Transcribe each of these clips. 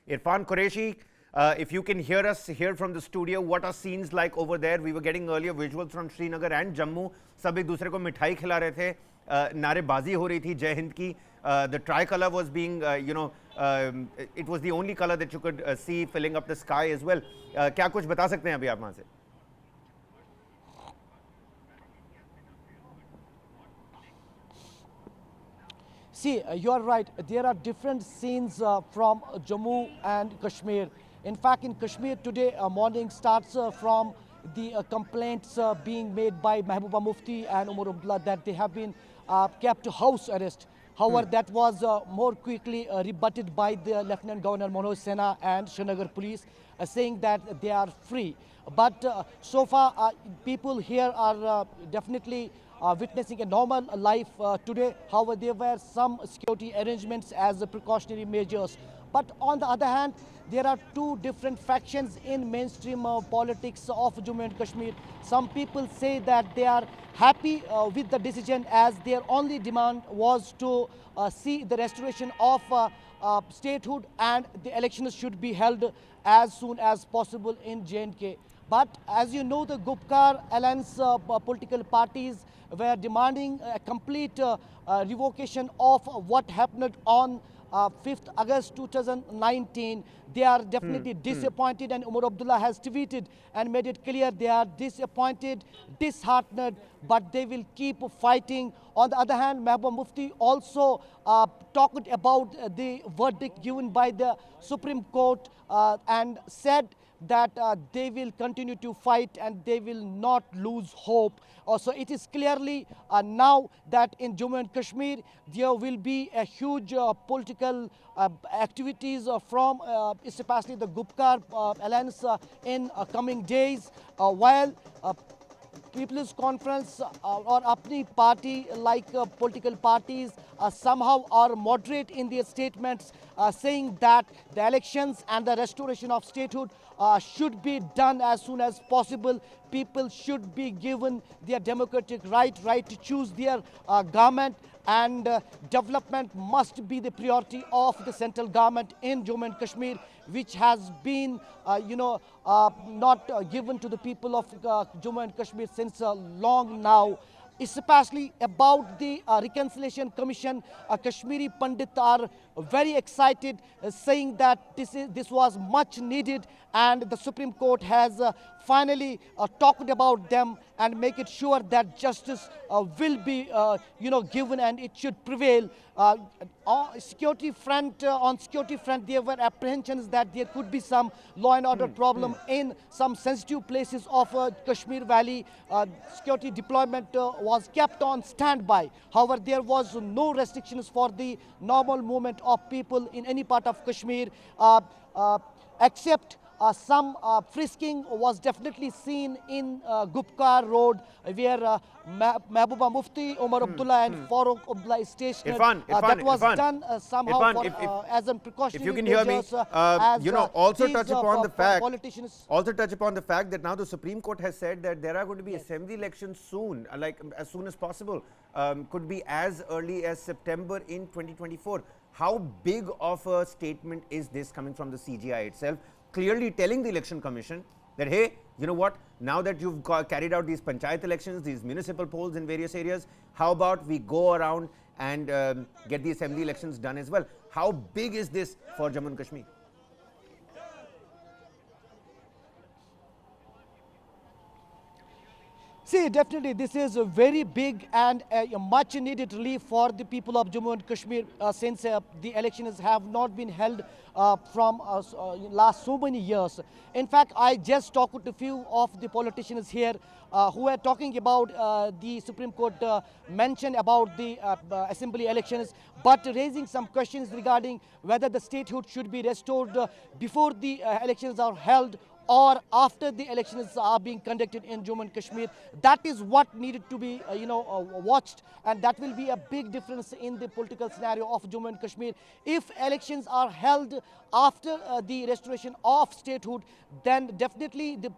Irfan Qureshi, if you can hear us here from the studio, what are scenes like over there? We were getting earlier visuals from Srinagar and Jammu. सब एक दूसरे को मिठाई खिला रहे थे, नारेबाजी हो रही थी जय हिंद की. The tricolor was being, it was the only color that you could see filling up the sky as well. क्या कुछ बता सकते हैं अभी आप वहाँ से? See, you are right. There are different scenes from Jammu and Kashmir. In fact, in Kashmir today, morning starts from the complaints being made by Mehbooba Mufti and Umar Abdullah that they have been kept to house arrest. However, that was more quickly rebutted by the Lieutenant Governor Manoj Sena and Srinagar police, saying that they are free. But so far, people here are definitely witnessing a normal life today. However, there were some security arrangements as precautionary measures. But on the other hand, there are two different factions in mainstream politics of Jammu and Kashmir. Some people say that they are happy with the decision, as their only demand was to see the restoration of statehood, and the elections should be held as soon as possible in J&K. But as you know, the Gupkar alliance political parties were demanding a complete revocation of what happened on 5th August 2019. They are definitely disappointed, and Umar Abdullah has tweeted and made it clear they are disappointed, disheartened, but they will keep fighting. On the other hand, Mehbooba Mufti also talked about the verdict given by the Supreme Court and said that they will continue to fight and they will not lose hope. So it is clearly now that in Jammu and Kashmir there will be a huge political activities from especially the Gupkar alliance in coming days, while People's Conference or apni party like political parties somehow are moderate in their statements, saying that the elections and the restoration of statehood should be done as soon as possible. People should be given their democratic right to choose their government, and development must be the priority of the central government in Jammu and Kashmir, which has been, not given to the people of Jammu and Kashmir since long now. Especially about the Reconciliation Commission, Kashmiri Pandit are very excited, saying that this was much needed, and the Supreme Court has finally talked about them and make it sure that justice will be given and it should prevail. On security front, there were apprehensions that there could be some law and order problem in some sensitive places of Kashmir Valley. Security deployment was kept on standby. However, there was no restrictions for the normal movement of people in any part of Kashmir, except some frisking was definitely seen in Gupkar Road, where Mehbooba Mufti, Umar Abdullah and Farooq Abdullah is stationed. That was done somehow as a precautionary if you can hear me, also touch upon the fact that now the Supreme Court has said that there are going to be assembly elections soon, like as soon as possible, could be as early as September in 2024. How big of a statement is this coming from the CGI itself, clearly telling the Election Commission that, hey, you know what, now that you've carried out these panchayat elections, these municipal polls in various areas, how about we go around and get the assembly elections done as well? How big is this for Jammu and Kashmir? See, definitely this is a very big and a much needed relief for the people of Jammu and Kashmir, since the elections have not been held from last so many years. In fact, I just talked to a few of the politicians here who were talking about the Supreme Court mention about the assembly elections, but raising some questions regarding whether the statehood should be restored before the elections are held, or after the elections are being conducted in Jammu and Kashmir. That is what needed to be watched, and that will be a big difference in the political scenario of Jammu and Kashmir. If elections are held after the restoration of statehood, then definitely the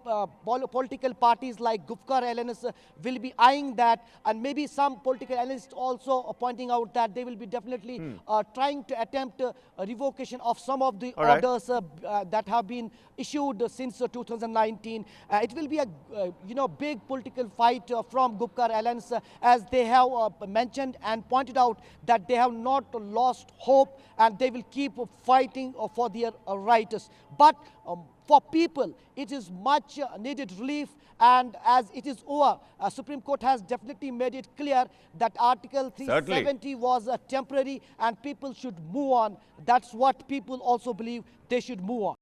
political parties like Gupkar Alliance will be eyeing that, and maybe some political analysts also pointing out that they will be definitely trying to attempt revocation of some of the orders that have been issued since 2019. It will be a big political fight from Gupkar Alliance, as they have mentioned and pointed out that they have not lost hope and they will keep fighting for their rights. But for people, it is much needed relief, and as it is over, Supreme Court has definitely made it clear that Article 370 was temporary and people should move on. That's what people also believe, they should move on.